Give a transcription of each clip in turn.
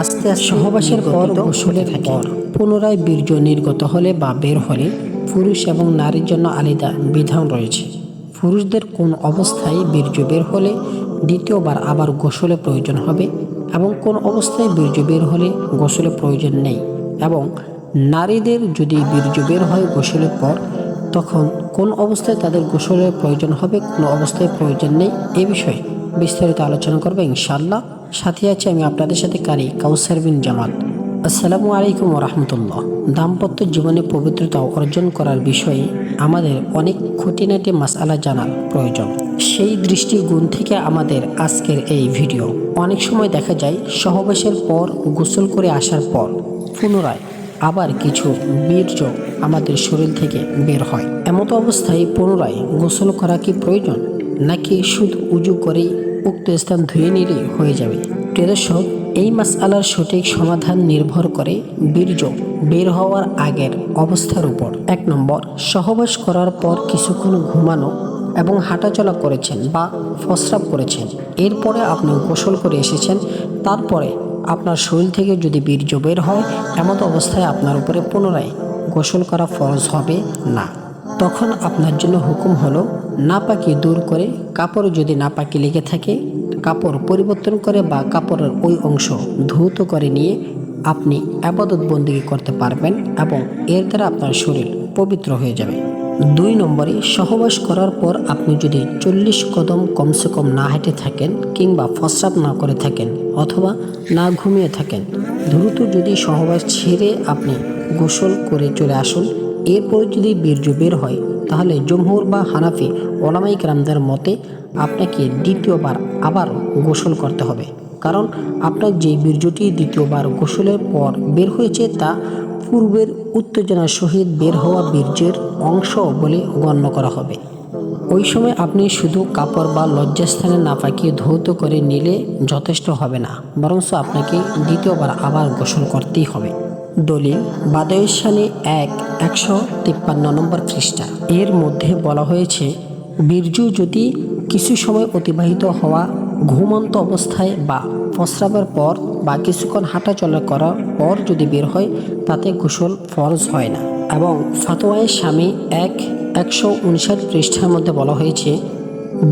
আস্তে আস্তে সহবাসের পর গোসলের পর পুনরায় বীর্য নির্গত হলে বা বের হলে পুরুষ এবং নারীর জন্য আলাদা বিধান রয়েছে। পুরুষদের কোন অবস্থায় বীর্য বের হলে দ্বিতীয়বার আবার গোসলের প্রয়োজন হবে এবং কোন অবস্থায় বীর্য বের হলে গোসলের প্রয়োজন নেই, এবং নারীদের যদি বীর্য বের হয় গোসলের পর তখন কোন অবস্থায় তাদের গোসলের প্রয়োজন হবে, কোন অবস্থায় প্রয়োজন নেই, এ বিষয়ে বিস্তারিত আলোচনা করবো ইনশাআল্লাহ। সাথে আছে আমি আপনাদের সাথে কারি কাউসার বিন জামাল। আসসালামু আলাইকুম রহমতুল্লাহ। দাম্পত্য জীবনে পবিত্রতা অর্জন করার বিষয়ে আমাদের অনেক খুঁটিনাটি মাসআলা জানার প্রয়োজন। সেই দৃষ্টিকোণ থেকে আমাদের আজকের এই ভিডিও। অনেক সময় দেখা যায় সহবাসের পর গোসল করে আসার পর পুনরায় আবার কিছু বীর্য আমাদের শরীর থেকে বের হয়। এমতো অবস্থায় পুনরায় গোসল করা কি প্রয়োজন, নাকি শুধু উজু করেই উক্ত স্থান ধুয়ে নিলেই হয়ে যাবে? প্রিয় দর্শক, এই মাসআলার সঠিক সমাধান নির্ভর করে বীর্য বের হওয়ার আগের অবস্থার উপর। 1 নম্বর, সহবাস করার পর কিছুক্ষণ ঘুমানো এবং হাঁটাচলা করেছেন বা প্রস্রাব করেছেন, এরপরে আপনি গোসল করে এসেছেন, তারপরে আপনার শরীর থেকে যদি বীর্য বের হয় এমন অবস্থায় আপনার উপরে পুনরায় গোসল করা ফরজ হবে না। তখন আপনার জন্য হুকুম হলো নাপাকি দূর করে, কাপড় যদি নাপাকি লেগে থাকে কাপড় পরিবর্তন করে বা কাপড়ের ওই অংশ ধৌত করে নিয়ে আপনি ইবাদত বন্দেগী করতে পারবেন এবং এর দ্বারা আপনার শরীর পবিত্র হয়ে যাবে। 2 নম্বরে, সহবাস করার পর আপনি যদি 40 কদম কমসে কম না হেঁটে থাকেন কিংবা প্রস্রাব না করে থাকেন অথবা না ঘুমিয়ে থাকেন, দ্রুত যদি সহবাস ছেড়ে আপনি গোসল করে চলে আসুন, এরপর যদি বীর্য বের হয় তাহলে জমহুর বা হানাফি ওলামায়ে কেরামদের মতে আপনাকে দ্বিতীয়বার আবার গোসল করতে হবে, কারণ আপনার যে বীর্যটি দ্বিতীয়বার গোসলের পর বের হয়েছে তা পূর্বের উত্তেজনার সহিত বের হওয়া বীর্যের অংশ বলে গণ্য করা হবে। ওই সময় আপনি শুধু কাপড় বা লজ্জাস্থানে নাপাকি ধৌত করে নিলে যথেষ্ট হবে না, বরং আপনাকে দ্বিতীয়বার আবার গোসল করতেই হবে। দলিল বাদায়ুসানি 153 নম্বর পৃষ্ঠা। এর মধ্যে বলা হয়েছে, বীর্য যদি কিছু সময় অতিবাহিত হওয়া ঘুমন্ত অবস্থায় বা প্রস্রাবের পর বা কিছুক্ষণ হাঁটাচলা করার পর যদি বের হয় তাতে গোসল ফরজ হয় না। এবং ফাতোয়ায়ে স্বামী 159 পৃষ্ঠার মধ্যে বলা হয়েছে,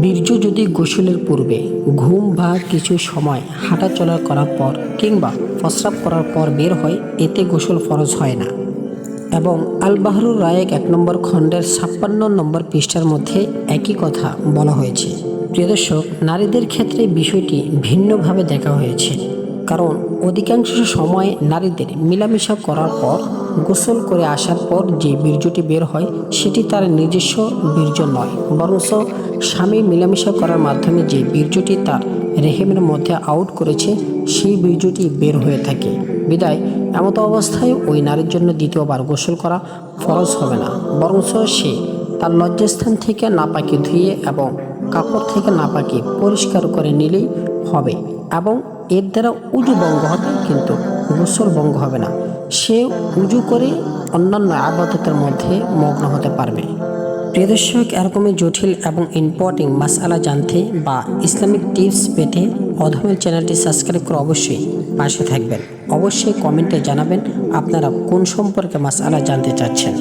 বীর্য যদি গোসলের পূর্বে ঘুম বা কিছু সময় হাঁটাচলা করার পর কিংবা প্রস্রাব করার পর বের হয় এতে গোসল ফরজ হয় না। এবং আল বাহরুর রায়েক 1 নম্বর খণ্ডের 56 নম্বর পৃষ্ঠার মধ্যে একই কথা বলা হয়েছে। প্রিয় দর্শক, নারীদের ক্ষেত্রে বিষয়টি ভিন্নভাবে দেখা হয়েছে, কারণ অধিকাংশ সময় নারীদের মিলামিশা করার পর গোসল করে আসার পর যে বীর্যটি বের হয় সেটি তার নিজস্ব বীর্য নয়, বরং স্বামী মিলামিশা করার মাধ্যমে যে বীর্যটি তার রেহেমের মধ্যে আউট করেছে সেই বীর্যটি বের হয়ে থাকে। বিদায় এমতো অবস্থায় ওই নারীর জন্য দ্বিতীয়বার গোসল করা ফরজ হবে না, বরং সে তার লজ্জাস্থান থেকে নাপাকি ধুয়ে এবং কাপড় থেকে নাপাকি পরিষ্কার করে নিলেই হবে, এবং এর দ্বারা উজু ভঙ্গ হবে কিন্তু গোসল ভঙ্গ হবে না। সে উজু করে অন্যান্য ইবাদতের মধ্যে মগ্ন হতে পারবে। প্রিয় দর্শক, এরকমই জটিল এবং ইম্পর্টেন্ট মাসআলা জানতে বা ইসলামিক টিপস পেতে অধমের চ্যানেলটি সাবস্ক্রাইব করে অবশ্যই পাশে থাকবেন। অবশ্যই কমেন্টে জানাবেন আপনারা কোন সম্পর্কে মাসআলা জানতে চাচ্ছেন।